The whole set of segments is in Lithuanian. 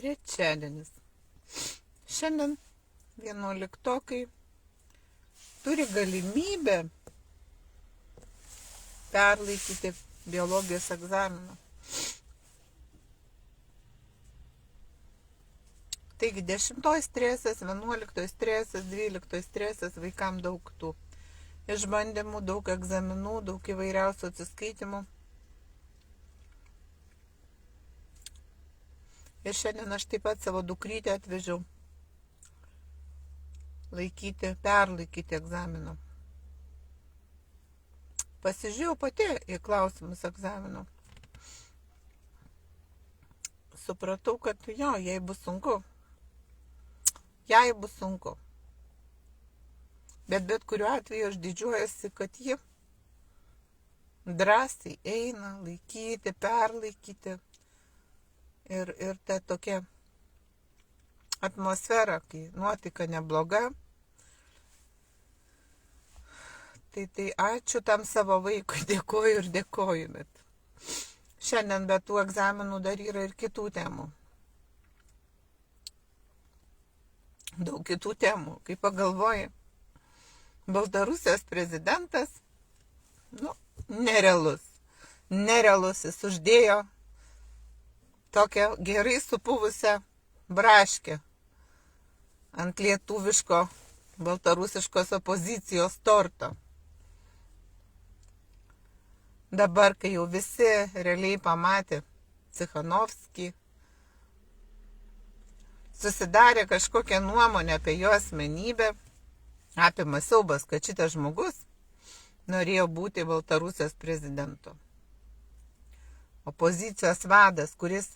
Trečiadienis. Šiandien 11-okai turi galimybę perlaikyti biologijos egzaminą. Taigi 10 stresas, 11 stresas, 12 stresas, vaikam daug tų išbandymų, daug egzaminų, daug įvairiausių atsiskaitimų. Ir šiandien aš taip pat savo dukrytę atvežiau perlaikyti egzamino. Pasižiūrėjau pati į klausimus egzamino. Supratau, kad jai bus sunku. Jai bus sunku. Bet kuriuo atveju aš didžiuojasi, kad ji drąsiai eina laikyti, perlaikyti. Ir ta tokia atmosfera, kai nuotaika nebloga. Tai ačiū tam savo vaikui, dėkoju, bet šiandien be tų egzaminų dar yra ir kitų temų. Daug kitų temų. Kai pagalvoji, Baltarusijos prezidentas, nerealus. Jis uždėjo tokią gerai supuvusią braškę ant lietuviško baltarusiškos opozicijos torto. Dabar, kai jau visi realiai pamatė Cichanovskį, susidarė kažkokią nuomonę apie jo asmenybę, apima siaubas, kad šitas žmogus norėjo būti Baltarusijos prezidentu. Opozicijos vadas, kuris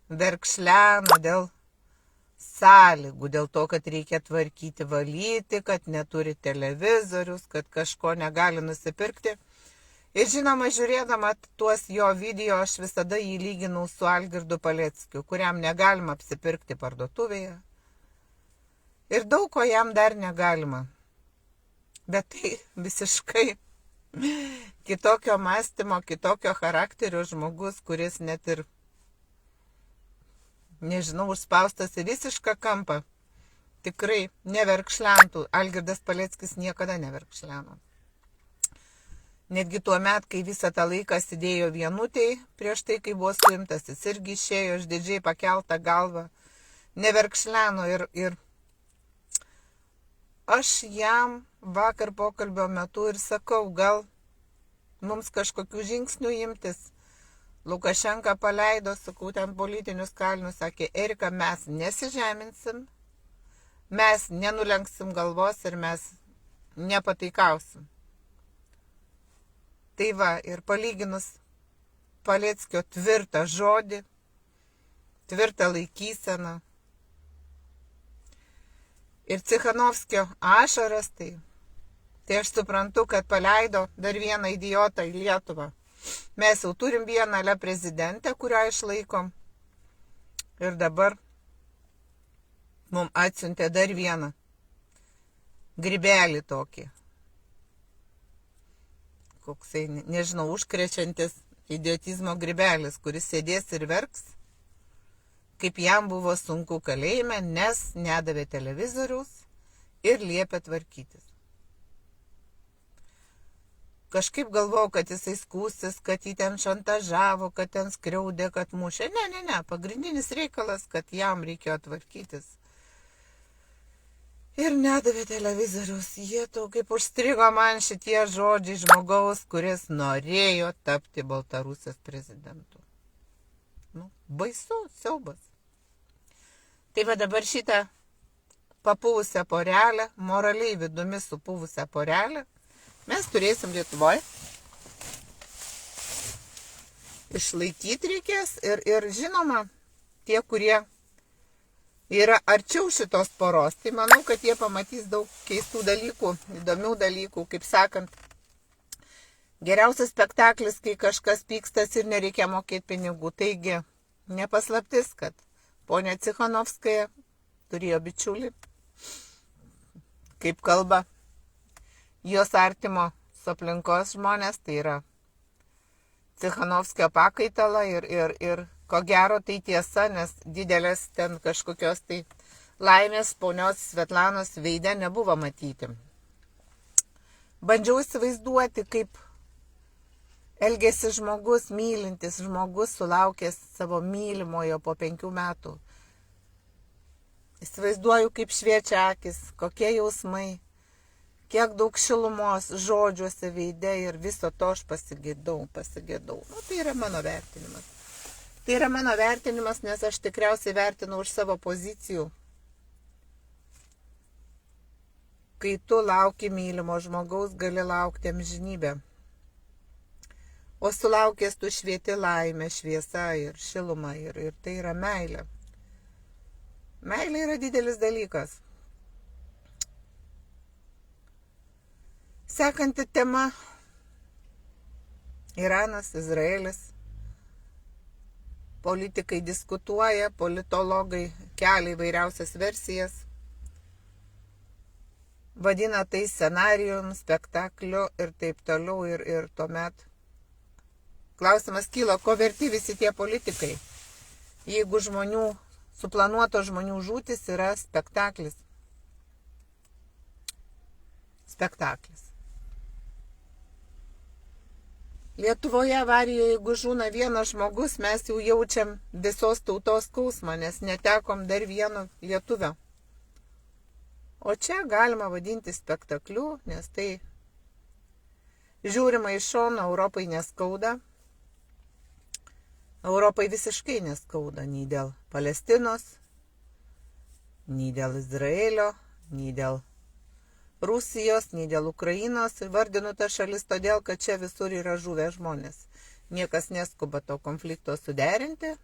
verkšlena dėl sąlygų, dėl to, kad reikia tvarkyti, valyti, kad neturi televizorius, kad kažko negali nusipirkti. Ir žinoma, žiūrėdama tuos jo video, aš visada jį lyginau su Algirdu Paleckiu, kuriam negalima apsipirkti parduotuvėje. Ir daug ko jam dar negalima. Bet tai visiškai kitokio mąstymo, kitokio charakterio žmogus, kuris net ir, užspaustas į visišką kampą. Tikrai neverkšlentų. Algirdas Paleckis niekada neverkšleno. Netgi tuo met, kai visą tą laiką sėdėjo vienutėj, prieš tai, kai buvo suimtas, jis irgi išėjo išdidžiai pakeltą galvą. Neverkšleno ir aš jam vakar pokalbio metu ir sakau, gal mums kažkokių žingsnių imtis. Lukašenka paleido, sakau, ten politinius kalinius, sakė, Erika, mes nesižeminsim, mes nenulenksim galvos ir mes nepataikausim. Tai va, ir palyginus Paleckio tvirtą žodį, tvirtą laikyseną ir Cichanovskio ašaras, tai aš suprantu, kad paleido dar vieną idiotą į Lietuvą. Mes jau turim vieną prezidentę, kurią išlaikom. Ir dabar mums atsiuntė dar vieną grybelį tokį. Koksai, užkrečiantis idiotizmo grybelis, kuris sėdės ir verks, kaip jam buvo sunku kalėjime, nes nedavė televizoriaus ir liepė tvarkytis. Kažkaip galvojau, kad jisai skūsis, kad jį ten šantažavo, kad ten skriaudė, kad mušė. Ne. Pagrindinis reikalas, kad jam reikėjo tvarkytis. Ir nedavė televizorius. Jie to kaip užstrigo man šitie žodžiai žmogaus, kuris norėjo tapti Baltarusijos prezidentu. Baisu, siaubas. Tai va dabar šitą papuvusią porelę, moraliai vidumi supuvusią porelę, mes turėsim Lietuvoje. Išlaikyti reikės ir žinoma, tie, kurie yra arčiau šitos poros, tai manau, kad jie pamatys daug keistų dalykų, įdomių dalykų, kaip sakant. Geriausias spektaklis, kai kažkas pykstas ir nereikia mokėti pinigų. Taigi, nepaslaptis, kad ponia Cichanovskaja turėjo bičiulį, kaip kalba jos artimo su aplinkos žmonės, tai yra Cichanovskio pakaitalą ir Ko gero tai tiesa, nes didelės ten kažkokios tai laimės ponios Svetlanos veide nebuvo matyti. Bandžiau įsivaizduoti, kaip elgėsi žmogus, mylintis žmogus, sulaukęs savo mylimojo po 5 metų. Įsivaizduoju, kaip šviečia akis, kokie jausmai, kiek daug šilumos žodžiuose veide ir viso to aš pasigėdau. Nu, tai yra mano vertinimas. Tai yra mano vertinimas, nes aš tikriausiai vertinu už savo pozicijų. Kai tu lauki mylimo žmogaus, gali laukti amžinybę. O sulaukęs tu švieti laimę, šviesa ir šilumą ir tai yra meilė. Meilė yra didelis dalykas. Sekanti tema – Iranas, Izraelis. Politikai diskutuoja, politologai kelia įvairiausias versijas. Vadina tai scenarijum, spektakliu ir taip toliau ir tuomet. Klausimas kyla, ko verti visi tie politikai, jeigu suplanuoto žmonių žūtis yra spektaklis. Spektaklis. Lietuvoje avarijoje, jeigu žūna vienas žmogus, mes jau jaučiam visos tautos skausmą, nes netekom dar vieno lietuvio. O čia galima vadinti spektakliu, nes tai žiūrima iš šono, Europai neskauda. Europai visiškai neskauda nei dėl Palestinos, nei dėl Izraelio, nei dėl Rusijos, nei dėl Ukrainos. Vardinu tą šalis todėl, kad čia visur yra žuvę žmonės. Niekas neskuba to konflikto suderinti,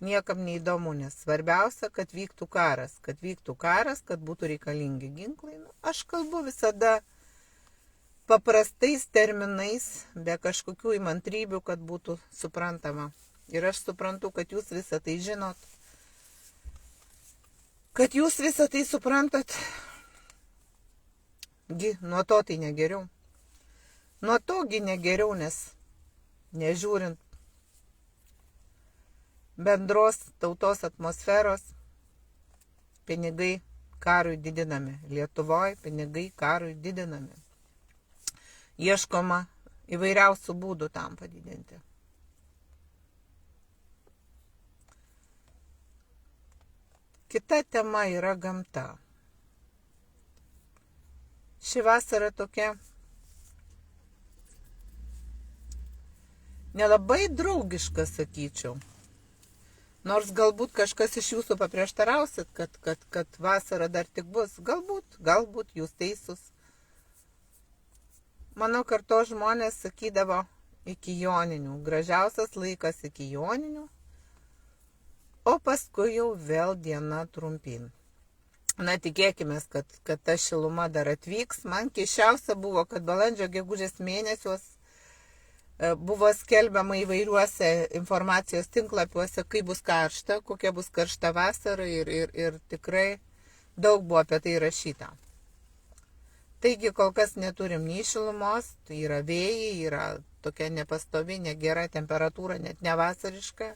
niekam neįdomu, nes svarbiausia, kad vyktų karas, kad būtų reikalingi ginklai. Aš kalbu visada paprastais terminais, be kažkokių įmantrybių, kad būtų suprantama. Ir aš suprantu, kad jūs visą tai žinot, kad jūs visą tai suprantat. Nuo to tai negeriau. Nuo togi negeriau, nes nežiūrint bendros tautos atmosferos, pinigai karui didinami. Lietuvoje pinigai karui didinami. Ieškoma įvairiausių būdų tam padidinti. Kita tema yra gamta. Ši vasara tokia nelabai draugiška, sakyčiau. Nors galbūt kažkas iš jūsų paprieštarausit, kad vasara dar tik bus. Galbūt jūs teisus. Mano kartos žmonės sakydavo iki joninių. Gražiausias laikas iki joninių. O paskui jau vėl diena trumpin. Na, tikėkime, kad ta šiluma dar atvyks. Man keisčiausia buvo, kad balandžio gegužės mėnesiuos buvo skelbiama įvairiuose informacijos tinklapiuose, kaip bus karšta, kokia bus karšta vasara ir tikrai daug buvo apie tai rašyta. Taigi kol kas neturim nei šilumos, tai yra vėjai, yra tokia nepastovi, negera temperatūra, net nevasariška,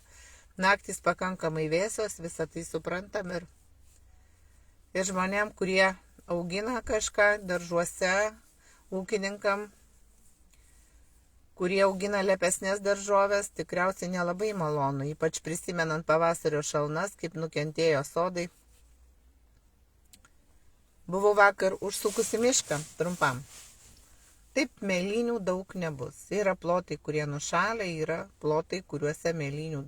naktys pakankamai vėsios, visą tai suprantam ir žmonėm, kurie augina kažką daržuose, ūkininkam, kurie augina lepesnės daržovės, tikriausiai nelabai malonu, ypač prisimenant pavasario šalnas, kaip nukentėjo sodai. Buvau vakar užsukusi mišką trumpam. Taip, mėlynių daug nebus. Yra plotai, kurie nušalę, yra plotai, kuriuose mėlynių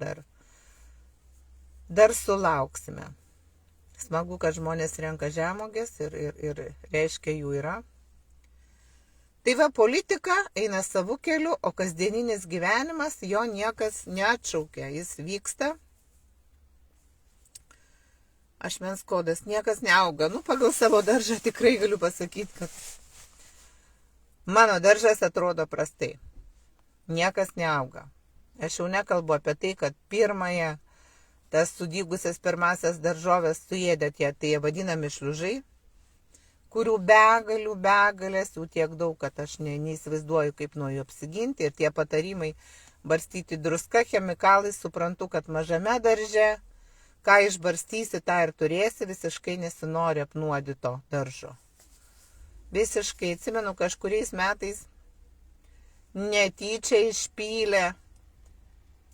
dar sulauksime. Smagu, kad žmonės renka žemuogės ir reiškia jų yra. Tai va, politika eina savo keliu, o kasdieninis gyvenimas jo niekas neatšaukia. Jis vyksta. Ašmens kodas, niekas neauga. Pagal savo daržą tikrai galiu pasakyti, kad mano daržas atrodo prastai. Niekas neauga. Aš jau nekalbu apie tai, kad tas sudygusias pirmasias daržovės suėdė tie vadinami šliužai, kurių begalės, jų tiek daug, kad aš neįsivaizduoju, kaip nuo jų apsiginti. Ir tie patarimai barstyti druska, chemikalai, suprantu, kad mažame darže, ką išbarstysi, tą ir turėsi, visiškai nesinori apnuodito daržo. Visiškai atsimenu, kažkuriais metais netyčia išpylė,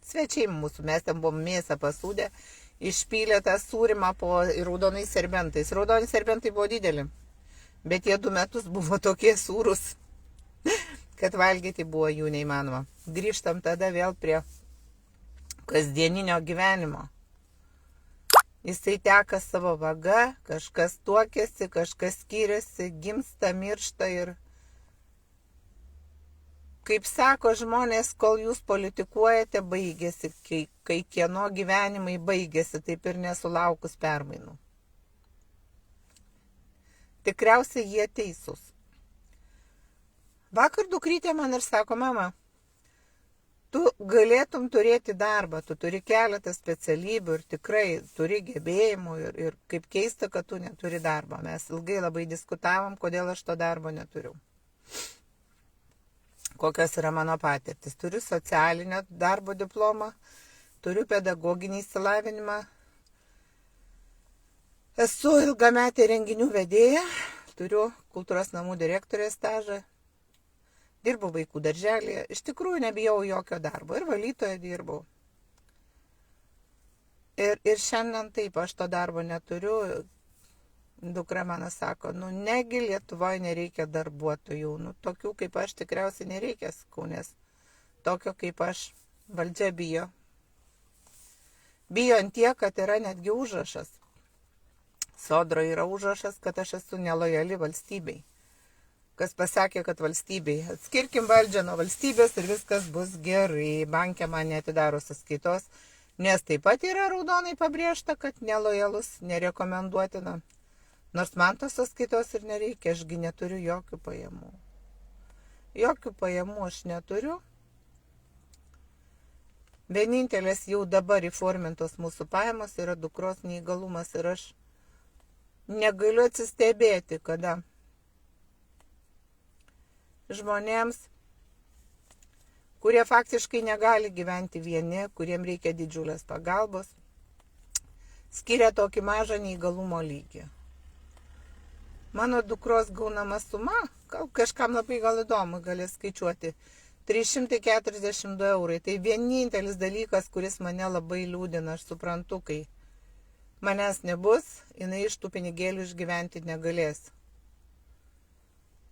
svečiai mūsų, mes ten buvom mėsą pasūdę, išpylė tą sūrimą po raudonais serbentais. Raudoni serbentai buvo dideli, bet jie 2 metus buvo tokie sūrus, kad valgyti buvo jų neįmanoma. Grįžtam tada vėl prie kasdieninio gyvenimo. Jisai teka savo vaga, kažkas tuokėsi, kažkas skiriasi, gimsta, miršta ir, kaip sako žmonės, kol jūs politikuojate, baigėsi, kai kieno gyvenimai baigėsi, taip ir nesulaukus permainų. Tikriausiai jie teisūs. Vakar dukrytė man ir sako, mama, tu galėtum turėti darbą, tu turi keletą specialybių ir tikrai turi gebėjimų ir kaip keista, kad tu neturi darbo. Mes ilgai labai diskutavom, kodėl aš to darbo neturiu. Kokios yra mano patirtis. Turiu socialinio darbo diplomą, turiu pedagoginį išsilavinimą, esu ilgametė renginių vedėja, turiu kultūros namų direktorės stažą, dirbu vaikų darželėje, iš tikrųjų nebijau jokio darbo ir valytoje dirbau. Ir šiandien taip, aš to darbo neturiu. Dukra mano sako, negi Lietuvoje nereikia darbuotojų, tokių kaip aš tikriausiai nereikia, sakau, nes tokio kaip aš valdžia bijo. Bijo ant tiek, kad yra netgi užrašas. Sodra yra užrašas, kad aš esu nelojali valstybei. Kas pasakė, kad valstybei atskirkim valdžią nuo valstybės ir viskas bus gerai. Bankė man neatidaro sąskaitos, nes taip pat yra raudonai pabrėžta, kad nelojalus, nerekomenduotina. Nors man tos sąskaitos ir nereikia, ašgi neturiu jokių pajamų. Jokių pajamų aš neturiu. Vienintelės jau dabar įformintos mūsų pajamos yra dukros neįgalumas ir aš negaliu atsistebėti, kada žmonėms, kurie faktiškai negali gyventi vieni, kuriem reikia didžiulės pagalbos, skiria tokį mažą neįgalumo lygį. Mano dukros gaunama suma, kažkam labai gal įdomu, galės skaičiuoti, 342 eurai. Tai vienintelis dalykas, kuris mane labai liūdina, aš suprantu, kai manęs nebus, jinai iš tų pinigėlių išgyventi negalės.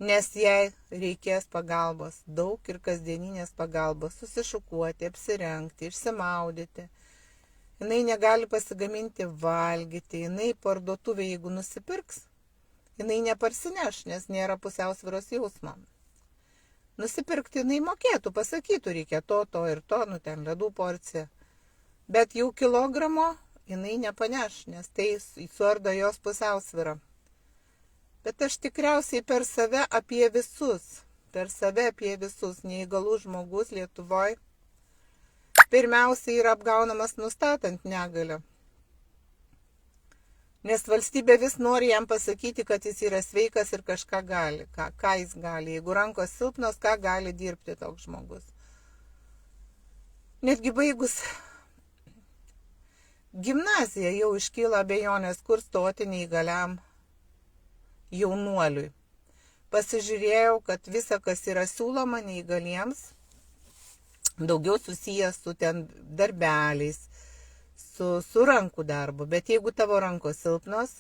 Nes jai reikės pagalbos, daug ir kasdieninės pagalbos, susišukuoti, apsirengti, išsimaudyti. Jinai negali pasigaminti valgyti, jinai parduotuvė, jeigu nusipirks, jinai neparsineš, nes nėra pusiausvyros jausmo. Nusipirkti jinai mokėtų, pasakytų, reikia to ir to, ten ledų porcija. Bet jau kilogramo jinai nepaneš, nes tai suardo jos pusiausvyrą. Bet aš tikriausiai per save apie visus neįgalus žmogus Lietuvoje pirmiausiai yra apgaunamas nustatant negalią. Nes valstybė vis nori jam pasakyti, kad jis yra sveikas ir kažką gali. Ką jis gali? Jeigu rankos silpnos, ką gali dirbti toks žmogus? Netgi baigus gimnaziją jau iškyla abejonės, kur stoti neįgaliam jaunuoliui. Pasižiūrėjau, kad visa, kas yra siūloma neįgaliems, daugiau susijęs su ten darbeliais, su rankų darbu. Bet jeigu tavo rankos silpnos,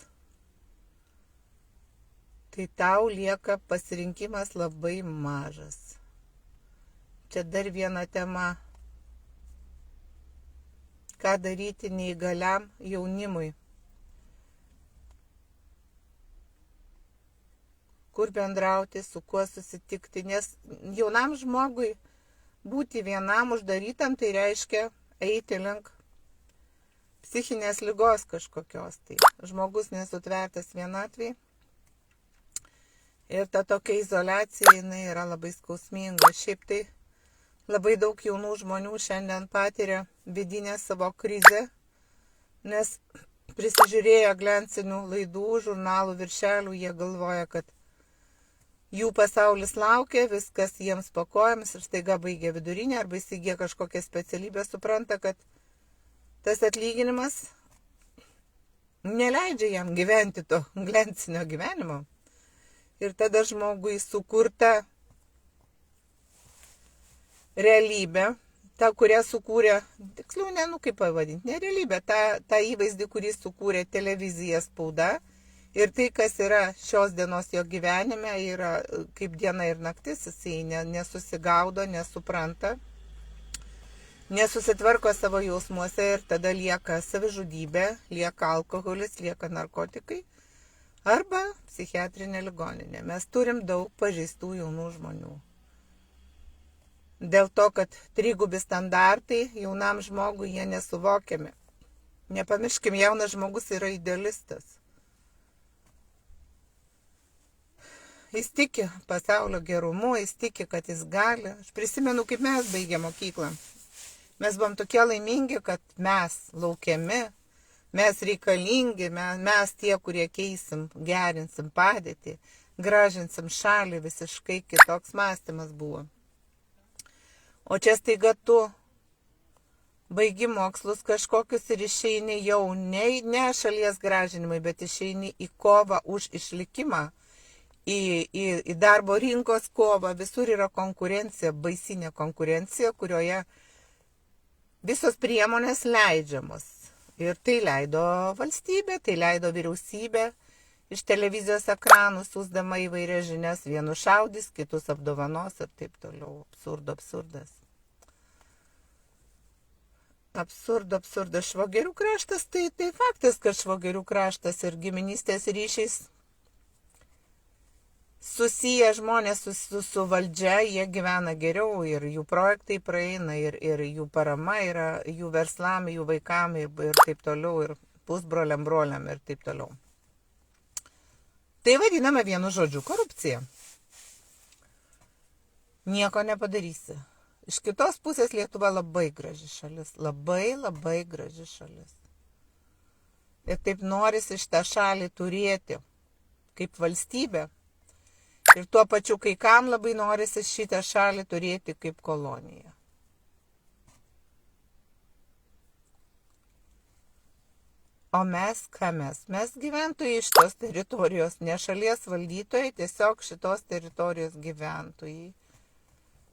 tai tau lieka pasirinkimas labai mažas. Čia dar viena tema. Ką daryti neįgaliam jaunimui? Kur bendrauti, su kuo susitikti? Nes jaunam žmogui būti vienam uždarytam, tai reiškia eiti link psichinės ligos kažkokios. Tai žmogus nesutvertas vienatvėj. Ir ta tokia izoliacija, jinai yra labai skausminga. Šiaip tai labai daug jaunų žmonių šiandien patiria vidinę savo krizę, nes prisižiūrėję glancinių laidų, žurnalų viršelių, jie galvoja, kad Jų pasaulis laukia, viskas jiems po kojomis ir staiga baigia vidurinę arba įsigyja kažkokią specialybę, supranta, kad tas atlyginimas neleidžia jam gyventi to glencinio gyvenimo. Ir tada žmogui sukurta realybė, ta, kurią sukūrė, tiksliau, kaip pavadinti, ne realybė, ta įvaizdį, kurį sukūrė televizija, spauda. Ir tai, kas yra šios dienos jo gyvenime, yra kaip diena ir naktis, jisai nesusigaudo, nesupranta, nesusitvarko savo jausmuose ir tada lieka savižudybė, lieka alkoholis, lieka narkotikai arba psichiatrinė ligoninė. Mes turim daug pažeistų jaunų žmonių. Dėl to, kad trigubi standartai jaunam žmogui jie nesuvokiami. Nepamirškim, jaunas žmogus yra idealistas. Jis tiki pasaulio gerumu, jis tiki, kad jis gali. Aš prisimenu, kaip mes baigėm mokyklą. Mes buvom tokie laimingi, kad mes laukiami, mes reikalingi, mes tie, kurie keisim, gerinsim padėtį, gražinsim šalį, visiškai kitoks mąstymas buvo. O čia staiga tu baigi mokslus kažkokius ir išeini jau ne šalies gražinimai, bet išeini į kovą už išlikimą. Į darbo rinkos kovą, visur yra konkurencija, baisinė konkurencija, kurioje visos priemonės leidžiamos. Ir tai leido valstybė, tai leido vyriausybė, iš televizijos ekranų siųsdama įvairias žinias, vienus šaudys, kitus apdovanos ir taip toliau. Absurdas. Absurdas. Švogerių kraštas, tai faktas, kad švogerių kraštas ir giminystės ryšiais susiję žmonės su valdžia, jie gyvena geriau ir jų projektai praeina ir jų parama yra jų verslam, jų vaikam ir taip toliau, ir pusbroliam, broliam ir taip toliau. Tai vadiname vienu žodžiu korupcija. Nieko nepadarysi. Iš kitos pusės Lietuva labai graži šalis, labai graži šalis. Ir taip norisi šitą šalį turėti kaip valstybę. Ir tuo pačiu, kai kam labai norisi šitą šalį turėti kaip koloniją. O mes, ką mes? Mes gyventojai šitos teritorijos, ne šalies valdytojai, tiesiog šitos teritorijos gyventojai.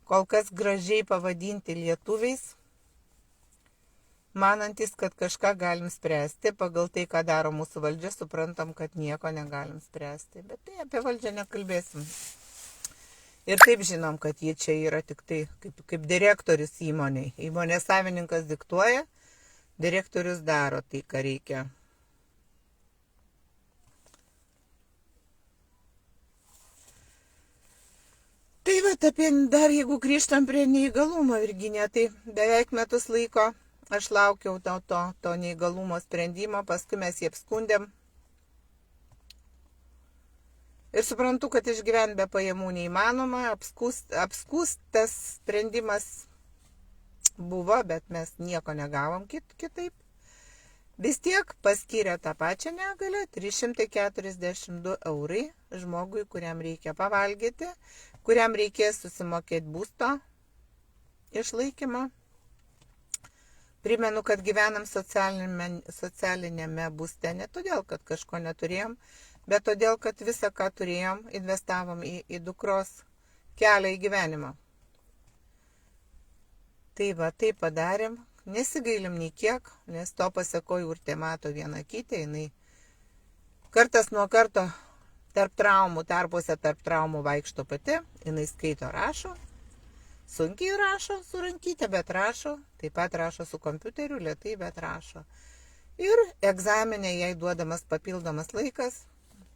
Kol kas gražiai pavadinti lietuviais, manantis, kad kažką galim spręsti, pagal tai, ką daro mūsų valdžia, suprantam, kad nieko negalim spręsti. Bet tai apie valdžią nekalbėsim. Ir taip žinom, kad jie čia yra tik tai kaip direktorius įmoniai. Įmonės savininkas diktuoja, direktorius daro tai, ką reikia. Tai va, dar jeigu grįžtam prie neįgalumo, Virginija, tai beveik metus laiko aš laukiau to neįgalumo sprendimo, paskui mes jį apskundėm. Ir suprantu, kad išgyventi be pajamų neįmanoma, apskūstas sprendimas buvo, bet mes nieko negavom kitaip. Vis tiek paskyrė tą pačią negalią, 342 eurai žmogui, kuriam reikia pavalgyti, kuriam reikės susimokėti būsto išlaikymą. Primenu, kad gyvenam socialinėme būste ne todėl, kad kažko neturėjom, bet todėl, kad visą, ką turėjom, investavom į dukros kelią į gyvenimą. Tai va, tai padarėm, nesigailim nei kiek, nes to pasekoju Urtė mato vieną kitą, jinai kartas nuo karto tarpuose tarp traumų vaikšto pati, jinai skaito, rašo. Sunkiai rašo su rankyte, bet rašo, taip pat rašo su kompiuteriu, lėtai, bet rašo. Ir egzaminė jai duodamas papildomas laikas,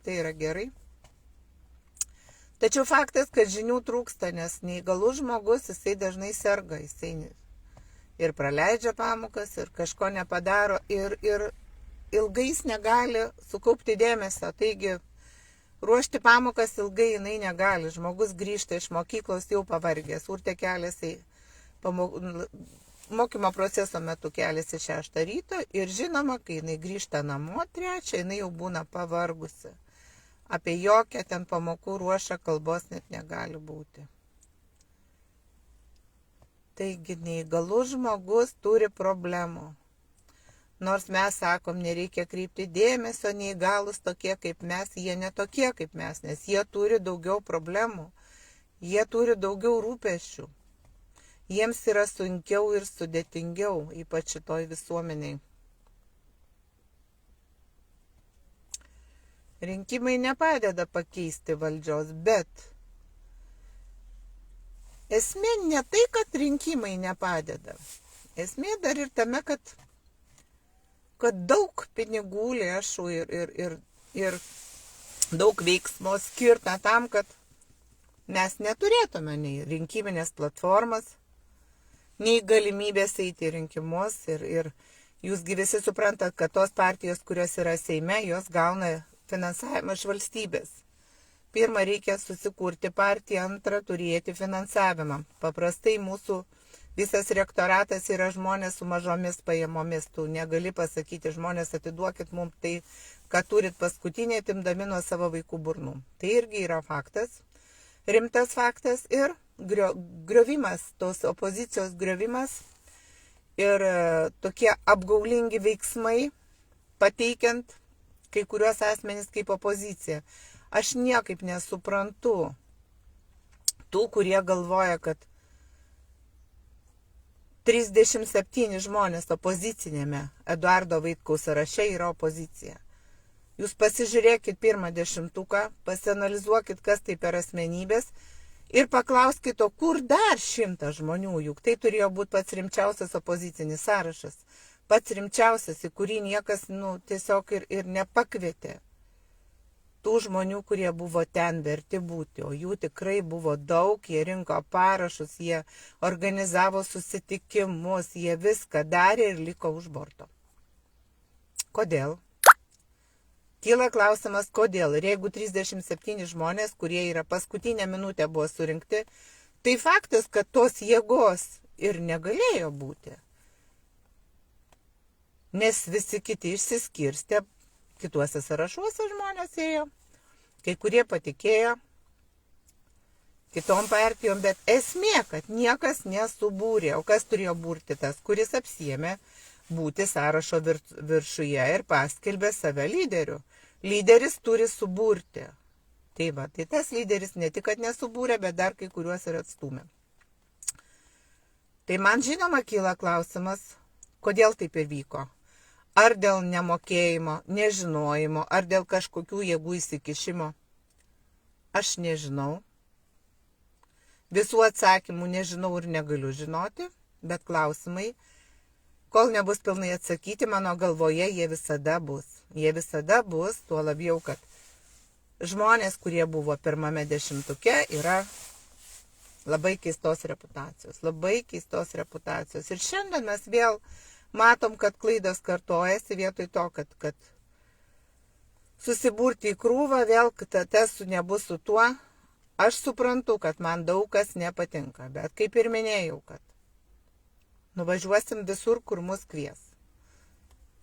tai yra gerai. Tačiau faktas, kad žinių trūksta, nes neįgalus žmogus, jisai dažnai serga, jisai ir praleidžia pamokas, ir kažko nepadaro, ir ilgai jis negali sukaupti dėmesio, taigi ruošti pamokas ilgai jinai negali. Žmogus grįžta iš mokyklos jau pavargęs. Urtė keliasi mokymo proceso metu keliasi 6 ryto ir žinoma, kai jinai grįžta namo 3, jinai jau būna pavargusi. Apie jokią ten pamokų ruošą kalbos net negali būti. Taigi neįgalus žmogus turi problemų. Nors mes sakom, nereikia kreipti dėmesio, neįgalus tokie kaip mes, jie netokie kaip mes, nes jie turi daugiau problemų, jie turi daugiau rūpesčių. Jiems yra sunkiau ir sudėtingiau, ypač šitoj visuomeniai. Rinkimai nepadeda pakeisti valdžios, bet esmė ne tai, kad rinkimai nepadeda. Esmė dar ir tame, kad daug pinigų, lėšų ir daug veiksmo skirta tam, kad mes neturėtume nei rinkiminės platformas, nei galimybės eiti į rinkimus. Ir jūsgi visi suprantat, kad tos partijos, kurios yra Seime, jos gauna finansavimą iš valstybės. Pirma, reikia susikurti partiją, antra, turėti finansavimą. Paprastai mūsų visas rektoratas yra žmonės su mažomis pajamomis. Tu negali pasakyti, žmonės atiduokit mums tai, ką turit paskutinė, atimdami nuo savo vaikų burnų. Tai irgi yra faktas, rimtas faktas ir griovimas, tos opozicijos griovimas ir tokie apgaulingi veiksmai, pateikiant kai kuriuos asmenys kaip opozicija. Aš niekaip nesuprantu tų, kurie galvoja, kad 37 žmonės opozicinėme Eduardo Vaitkaus sąraše yra opozicija. Jūs pasižiūrėkit pirmą 10, pasianalizuokit, kas tai per asmenybės ir paklauskit, o kur dar 100 žmonių, juk tai turėjo būti pats rimčiausias opozicinis sąrašas. Pats rimčiausias, į kurį niekas tiesiog ir nepakvietė tų žmonių, kurie buvo ten verti būti, o jų tikrai buvo daug, jie rinko parašus, jie organizavo susitikimus, jie viską darė ir liko už borto. Kodėl? Kyla klausimas, kodėl. Ir jeigu 37 žmonės, kurie yra paskutinę minutę buvo surinkti, tai faktas, kad tos jėgos ir negalėjo būti. Nes visi kiti išsiskirstė, kituose sąrašuose žmonės ėjo, kai kurie patikėjo kitom partijom, bet esmė, kad niekas nesubūrė, o kas turėjo būrti tas, kuris apsiėmė būti sąrašo viršuje ir paskelbė save lyderiu. Lyderis turi suburti. Tai va, tai tas lyderis ne tik, kad nesubūrė, bet dar kai kuriuos ir atstūmė. Tai man žinoma kyla klausimas, kodėl taip ir vyko. Ar dėl nemokėjimo, nežinojimo, ar dėl kažkokių jėgų įsikišimo. Aš nežinau. Visų atsakymų nežinau ir negaliu žinoti, bet klausimai, kol nebus pilnai atsakyti, mano galvoje jie visada bus. Jie visada bus, tuo labiau, kad žmonės, kurie buvo pirmame 10, yra labai keistos reputacijos. Labai keistos reputacijos. Ir šiandien mes vėl matom, kad klaidos kartojasi vietoj to, kad susiburti į krūvą, vėl tas nebus su tuo. Aš suprantu, kad man daug kas nepatinka, bet kaip ir minėjau, kad nuvažiuosim visur, kur mus kvies.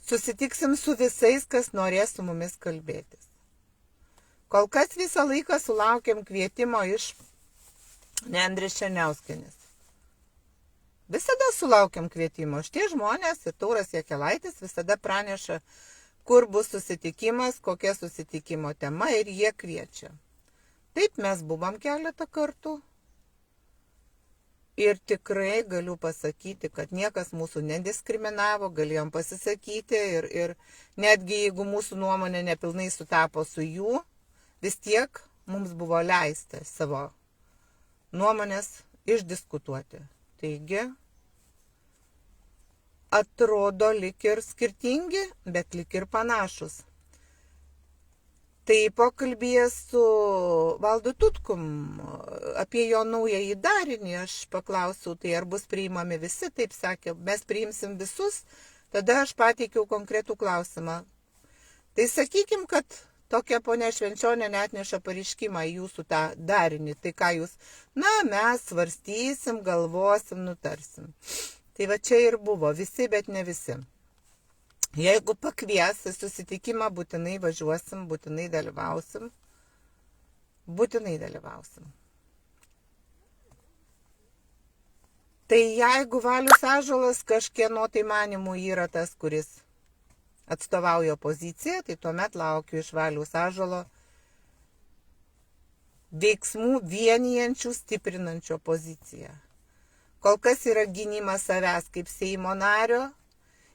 Susitiksim su visais, kas norės su mumis kalbėtis. Kol kas visą laiką sulaukėm kvietimo iš Nendrės Černiauskienės. Visada sulaukiam kvietimo. Šitie žmonės ir Tauras Jakelaitis visada praneša, kur bus susitikimas, kokia susitikimo tema ir jie kviečia. Taip mes buvom keletą kartų ir tikrai galiu pasakyti, kad niekas mūsų nediskriminavo, galėjom pasisakyti ir netgi jeigu mūsų nuomonė nepilnai sutapo su jų, vis tiek mums buvo leista savo nuomonės išdiskutuoti. Taigi, atrodo lik ir skirtingi, bet lik ir panašus. Tai pokalbyje su Valdu Tutkum apie jo naująjį darinį aš paklausiau, tai ar bus priimami visi, taip sakė, mes priimsim visus, tada aš pateikiau konkretų klausimą. Tai sakykim, kad tokia ponia Švenčionė neatneša pareiškimą į jūsų tą darinį, tai ką jūs, mes svarstysim, galvosim, nutarsim. Tai va čia ir buvo, visi, bet ne visi. Jeigu pakvies į susitikimą, būtinai važiuosim, būtinai dalyvausim. būtinai dalyvausim. Tai jeigu Valius Ąžuolas kažkieno tai manimų yra tas, kuris atstovauja opoziciją, tai tuomet laukiu iš Valiaus Ąžuolo veiksmų vienijančių, stiprinančių opoziciją. Kol kas yra gynimas savęs kaip Seimo nario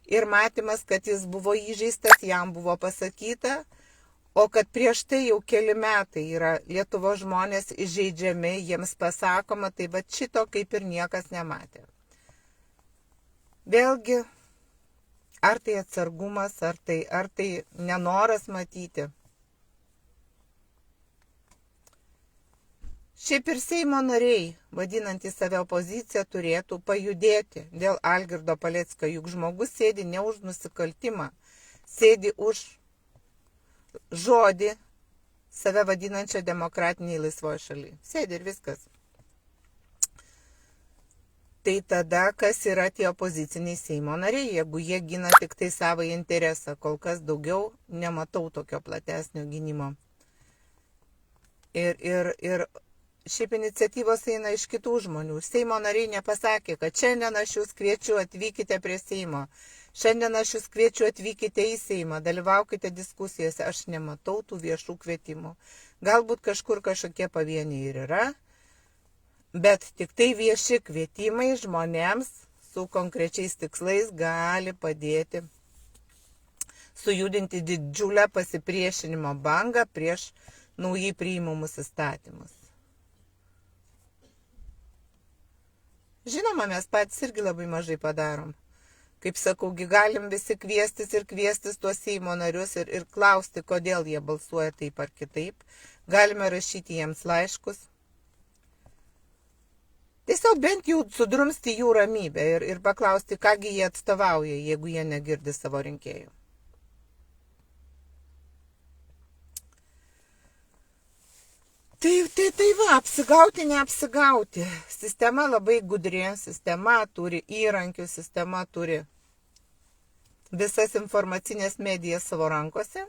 ir matymas, kad jis buvo įžeistas, jam buvo pasakyta, o kad prieš tai jau keli metai yra Lietuvos žmonės įžeidžiami, jiems pasakoma, tai va šito kaip ir niekas nematė. Vėlgi, ar tai atsargumas, ar tai nenoras matyti. Šiaip ir Seimo nariai, vadinantys save opozicija, turėtų pajudėti dėl Algirdo Paleckio, juk žmogus sėdi ne už nusikaltimą, sėdi už žodį save vadinančią demokratiniai laisvoje šalyje. Sėdi ir viskas. Tai tada, kas yra tie opoziciniai Seimo nariai, jeigu jie gina tik tai savo interesą, kol kas daugiau nematau tokio platesnio gynimo. Ir šiaip iniciatyvos eina iš kitų žmonių. Seimo nariai nepasakė, kad šiandien aš jūs kviečiu atvykite prie Seimo. Šiandien aš jūs kviečiu atvykite į Seimą, dalyvaukite diskusijose. Aš nematau tų viešų kvietimų. Galbūt kažkur kažkokie pavieniai ir yra, bet tik tai vieši kvietimai žmonėms su konkrečiais tikslais gali padėti sujudinti didžiulę pasipriešinimo bangą prieš naujai priimamus įstatymus. Žinoma, mes patys irgi labai mažai padarom. Kaip sakau, galim visi kviestis tuos Seimo narius ir klausti, kodėl jie balsuoja taip ar kitaip. Galime rašyti jiems laiškus. Tiesiog bent jau sudrumsti jų ramybę ir paklausti, kągi jie atstovauja, jeigu jie negirdi savo rinkėjų. Tai va, apsigauti, neapsigauti. Sistema labai gudri, sistema turi įrankių, sistema turi visas informacinės medijas savo rankose.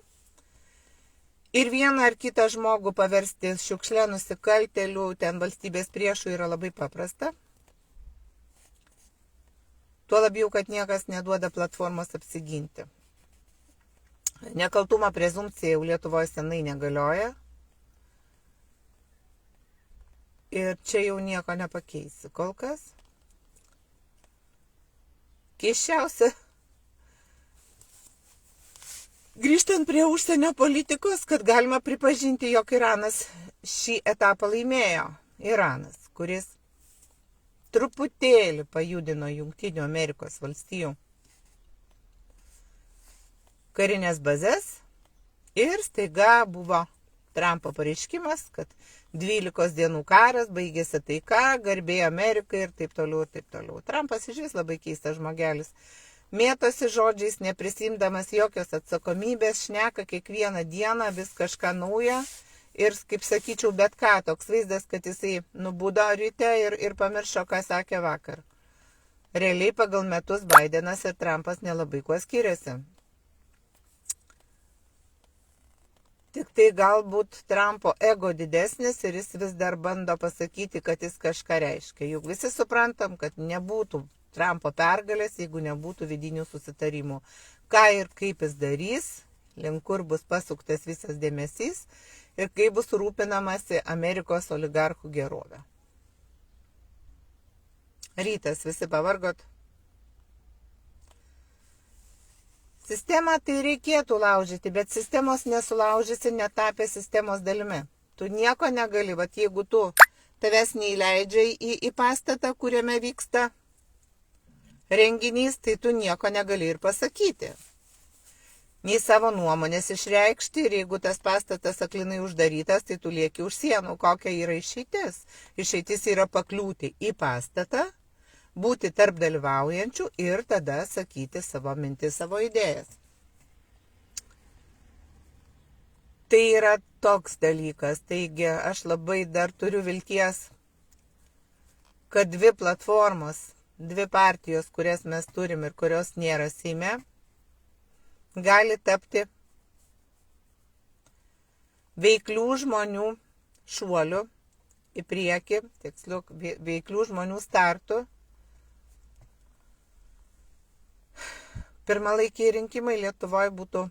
Ir vieną ar kitą žmogų paversti šiukšlę nusikaltelių, ten valstybės priešų yra labai paprasta. Tuo labiau, kad niekas neduoda platformos apsiginti. Nekaltumo prezumpcija jau Lietuvoje senai negalioja. Ir čia jau nieko nepakeisi kol kas. Keisčiausia, grįžtant prie užsienio politikos, kad galima pripažinti, jog Iranas šį etapą laimėjo. Iranas, kuris truputėlį pajudino Jungtinių Amerikos valstijų karinės bazės ir staiga buvo Trumpo pareiškimas, kad 12 dienų karas, baigėsi taika, garbė Amerikai ir taip toliau, ir taip toliau. Trumpas iš vis labai keistas žmogelis. Mėtosi žodžiais, neprisimdamas jokios atsakomybės, šneka kiekvieną dieną vis kažką naują ir, kaip sakyčiau, bet ką, toks vaizdas, kad jisai nubudo ryte ir pamiršo, ką sakė vakar. Realiai pagal metus Bidenas ir Trumpas nelabai kuo skiriasi. Tik tai galbūt Trumpo ego didesnis ir jis vis dar bando pasakyti, kad jis kažką reiškia. Juk visi suprantam, kad nebūtų Trumpo pergalės, jeigu nebūtų vidinių susitarimų. Ką ir kaip jis darys, link kur bus pasuktas visas dėmesys ir kaip bus rūpinamasi Amerikos oligarchų gerovę. Rytas, visi pavargot. Sistemą tai reikėtų laužyti, bet sistemos nesulaužysi netapę sistemos dalimi. Tu nieko negali, vat jeigu tavęs neįleidžia į pastatą, kuriame vyksta renginys, tai tu nieko negali ir pasakyti. Nei savo nuomonės išreikšti ir jeigu tas pastatas aklinai uždarytas, tai tu lieki už sienų. Kokia yra išeitis? Išeitis yra pakliūti į pastatą, būti tarp dalyvaujančių ir tada sakyti savo mintis, savo idėjas. Tai yra toks dalykas. Taigi aš labai dar turiu vilties, kad dvi platformos, dvi partijos, kurias mes turim ir kurios nėra Seime, gali tapti veiklių žmonių šuolių į priekį, tiksliau veiklių žmonių startų. Pirmalaikiai rinkimai Lietuvoje būtų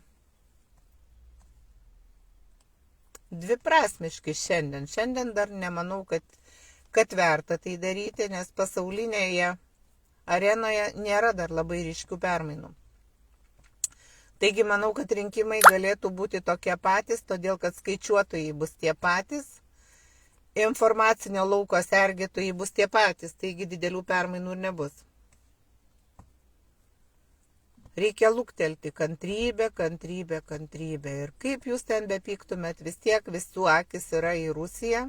dviprasmiški šiandien. Šiandien dar nemanau, kad verta tai daryti, nes pasaulinėje arenoje nėra dar labai ryškių permainų. Taigi manau, kad rinkimai galėtų būti tokie patys, todėl kad skaičiuotojai bus tie patys, informacinio lauko sergėtojai bus tie patys, taigi didelių permainų ir nebus. Reikia luktelti, kantrybė. Ir kaip jūs ten bepyktumėt, vis tiek visų akis yra į Rusiją.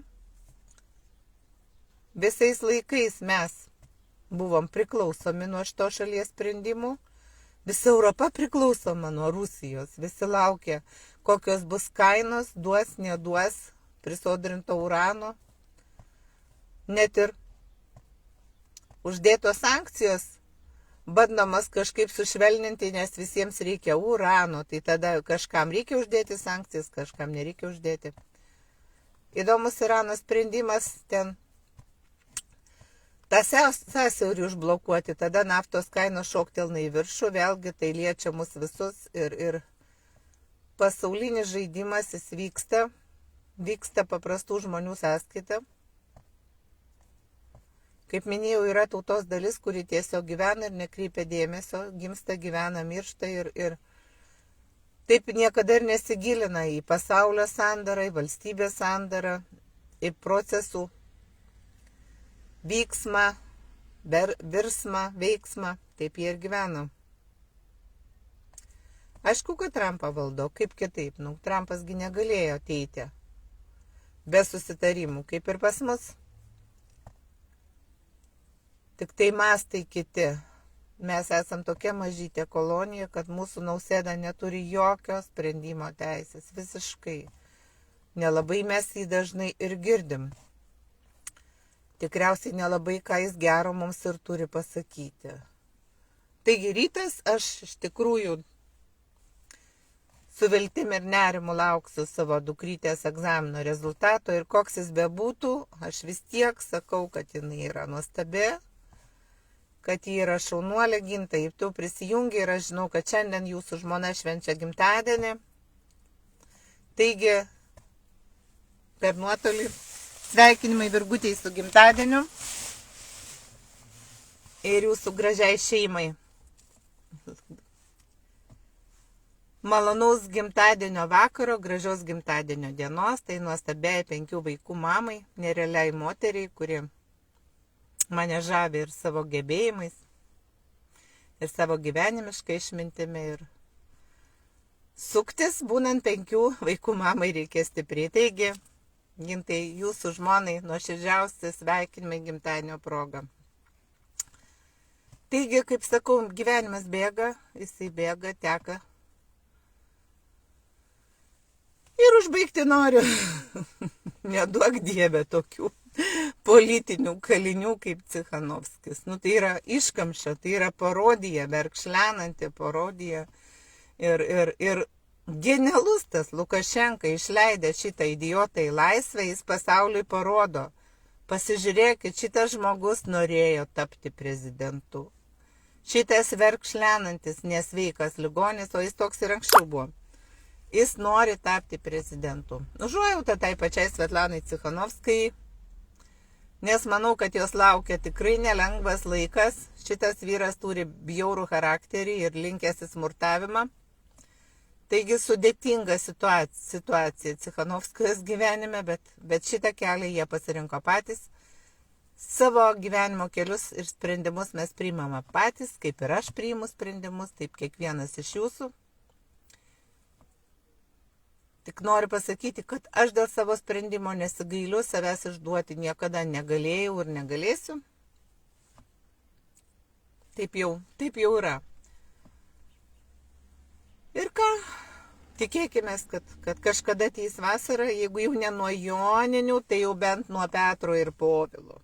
Visais laikais mes buvom priklausomi nuo šito šalies sprendimų. Visa Europa priklausoma nuo Rusijos. Visi laukia, kokios bus kainos, duos, neduos, prisodrinto urano. Net ir uždėtos sankcijos bandomas kažkaip sušvelninti, nes visiems reikia urano. Tai tada kažkam reikia uždėti sankcijas, kažkam nereikia uždėti. Įdomus Irano sprendimas ten tą sąsiaurį užblokuoti, tada naftos kainos šoktelna į viršų, vėlgi tai liečia mus visus ir pasaulinis žaidimas jis vyksta paprastų žmonių sąskaita. Kaip minėjau, yra tautos dalis, kuri tiesiog gyvena ir nekreipia dėmesio, gimsta, gyvena, miršta ir taip niekada ir nesigilina į pasaulio sandarą, į valstybės sandarą, į procesų vyksmą, virsmą, veiksmą, taip jie ir gyvena. Aišku, kad Trumpą valdo, kaip kitaip, Trumpasgi negalėjo ateiti be susitarimų, kaip ir pas mus. Tik tai mastai kiti. Mes esam tokia mažytė kolonija, kad mūsų Nausėda neturi jokio sprendimo teisės, visiškai. Nelabai mes jį dažnai ir girdim. Tikriausiai nelabai ką jis gero mums ir turi pasakyti. Taigi rytas aš iš tikrųjų su viltim ir nerimu lauksiu savo dukrytės egzamino rezultato ir koks jis bebūtų, aš vis tiek sakau, kad jinai yra nuostabi, kad ji yra šaunuolė Ginta, ir tu prisijungi ir aš žinau, kad šiandien jūsų žmona švenčia gimtadienį. Taigi, per nuotolį sveikinimai Virgutei su gimtadieniu ir jūsų gražiai šeimai. Malonaus gimtadienio vakaro, gražios gimtadienio dienos, tai nuostabiai 5 vaikų mamai, nerealiai moteriai, kuri mane žavi ir savo gebėjimais, ir savo gyvenimiškai išmintimi. Ir suktis, būnant 5 vaikų mamai, reikia stipriai. Taigi, Gintai, jūsų žmonai nuoširdžiausi sveikinimai gimtadienio proga. Taigi, kaip sakau, gyvenimas bėga, jisai bėga, teka. Ir užbaigti noriu, neduok Dieve tokių politinių kalinių kaip Cichanovskis. Tai yra iškamščia, tai yra parodija, verkšlenanti parodija. Ir genialus tas Lukašenka išleidė šitą idiotą į laisvę, jis pasauliui parodo. Pasižiūrėkit, šitas žmogus norėjo tapti prezidentu. Šitas verkšlenantis, nesveikas ligonis, o jis toks ir anksčiau buvo. Jis nori tapti prezidentu. Užuojauta tai pačiai Svetlanai Cichanovskai, nes manau, kad jos laukia tikrai nelengvas laikas. Šitas vyras turi bjaurų charakterį ir linkęs į smurtavimą. Taigi sudėtinga situacija Cichanovskajos gyvenime, bet šitą kelią jie pasirinko patys. Savo gyvenimo kelius ir sprendimus mes priimame patys, kaip ir aš priimu sprendimus, taip kiekvienas iš jūsų. Tik noriu pasakyti, kad aš dėl savo sprendimo nesigailiu, savęs išduoti niekada negalėjau ir negalėsiu. Taip jau yra. Ir ką? Tikėkime, kad kažkada ateis vasara, jeigu jau ne nuo Joninių, tai jau bent nuo Petro ir Povilo.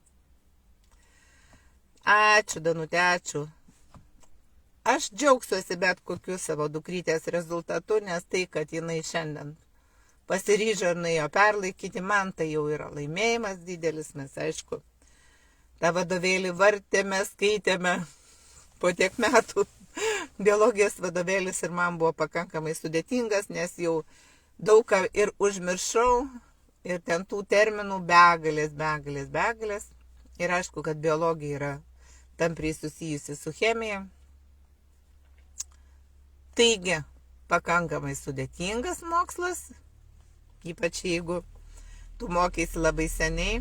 Ačiū, Danutė, ačiū. Aš džiaugsiuosi bet kokiu savo dukrytės rezultatu, nes tai, kad jinai šiandien pasiryžo ir nuėjo perlaikyti, man tai jau yra laimėjimas didelis, mes aišku, tą vadovėlį vartėme, skaitėme po tiek metų. Biologijos vadovėlis ir man buvo pakankamai sudėtingas, nes jau daug ką ir užmiršau, ir ten tų terminų begalės. Ir aišku, kad biologija yra tampriai susijusi su chemija. Taigi, pakankamai sudėtingas mokslas, ypač jeigu tu mokėsi labai seniai.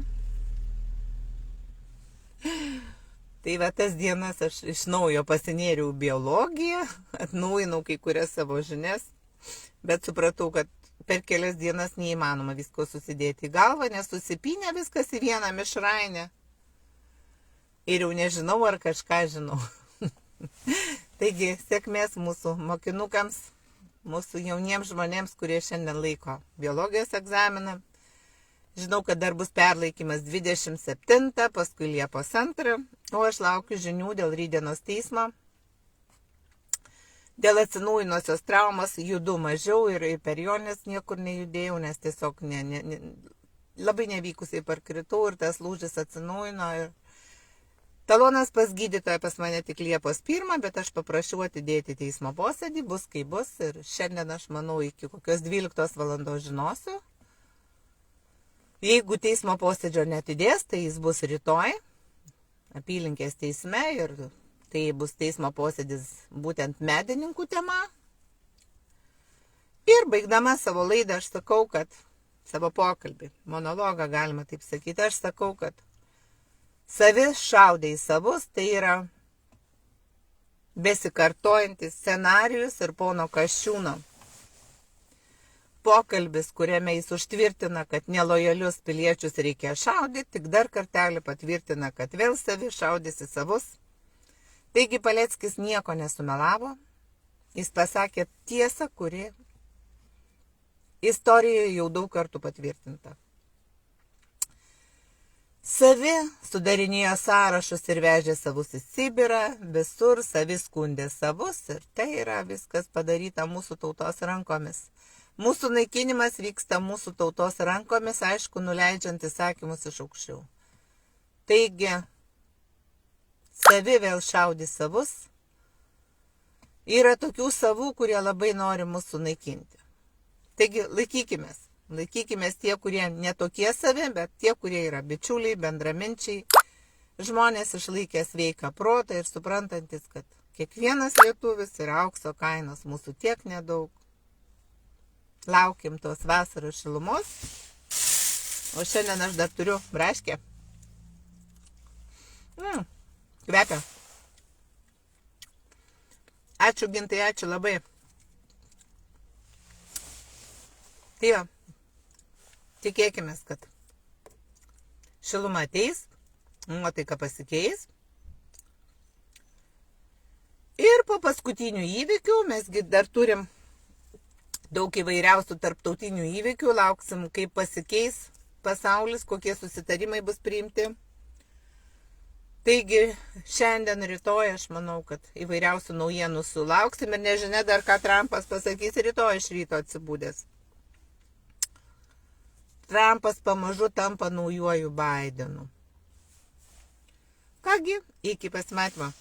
Tai va tas dienas aš iš naujo pasinėriau biologiją, atnaujinau kai kurias savo žinias, bet supratau, kad per kelias dienas neįmanoma visko susidėti į galvą, nes susipynė viskas į vieną mišrainę. Ir jau nežinau, ar kažką žinau. Taigi, sėkmės mūsų mokinukams, mūsų jauniems žmonėms, kurie šiandien laiko biologijos egzaminą. Žinau, kad dar bus perlaikymas 27, paskui Liepos 2, o aš laukiu žinių dėl rytdienos teismo. Dėl atsinaujinusios traumos judu mažiau ir per Jonines niekur nejudėjau, nes tiesiog labai nevykusiai parkritau ir tas lūžis atsinaujino. Ir talonas pas gydytoją pas mane tik Liepos 1, bet aš paprašiau atidėti teismo posėdį, bus kaip bus. Ir šiandien aš manau iki kokios 12 valandos žinosiu. Jeigu teismo posėdžio netidės, tai jis bus rytoj apylinkės teisme ir tai bus teismo posėdis būtent medininkų tema. Ir baigdama savo laidą aš sakau, kad savo pokalbį, monologą galima taip sakyti, aš sakau, kad savi šaudė į savus, tai yra besikartojantis scenarijus ir pono Kasčiūno pokalbis, kuriame jis užtvirtina, kad nelojalius piliečius reikia šaudyti, tik dar kartelį patvirtina, kad vėl savi šaudys į savus. Taigi Paleckis nieko nesumelavo, jis pasakė tiesą, kuri istorijoje jau daug kartų patvirtinta. Savi sudarinėjo sąrašus ir vežė savus į Sibirą, visur savi skundė savus ir tai yra viskas padaryta mūsų tautos rankomis. Mūsų naikinimas vyksta mūsų tautos rankomis, aišku, nuleidžiant įsakymus iš aukščiau. Taigi, savi vėl šaudė savus. Yra tokių savų, kurie labai nori mūsų naikinti. Taigi, laikykimės tie, kurie netokie savi, bet tie, kurie yra bičiuliai, bendraminčiai, žmonės išlaikę sveiką protą ir suprantantis, kad kiekvienas lietuvis yra aukso kainos, mūsų tiek nedaug. Laukim tos vasaros šilumos. O šiandien aš dar turiu braškę. Kvepia. Ačiū Gintai, ačiū labai. Tai jo, tikėkimės, kad šiluma ateis, nuotaika pasikeis. Ir po paskutinių įvykių mesgi dar turim daug įvairiausių tarptautinių įvykių, lauksim, kaip pasikeis pasaulis, kokie susitarimai bus priimti. Taigi, šiandien, rytoj, aš manau, kad įvairiausių naujienų sulauksim ir nežinia dar, ką Trumpas pasakys rytoj iš ryto atsibūdęs. Trumpas pamažu tampa naujuoju Bidenu. Kągi, iki pasimatymo.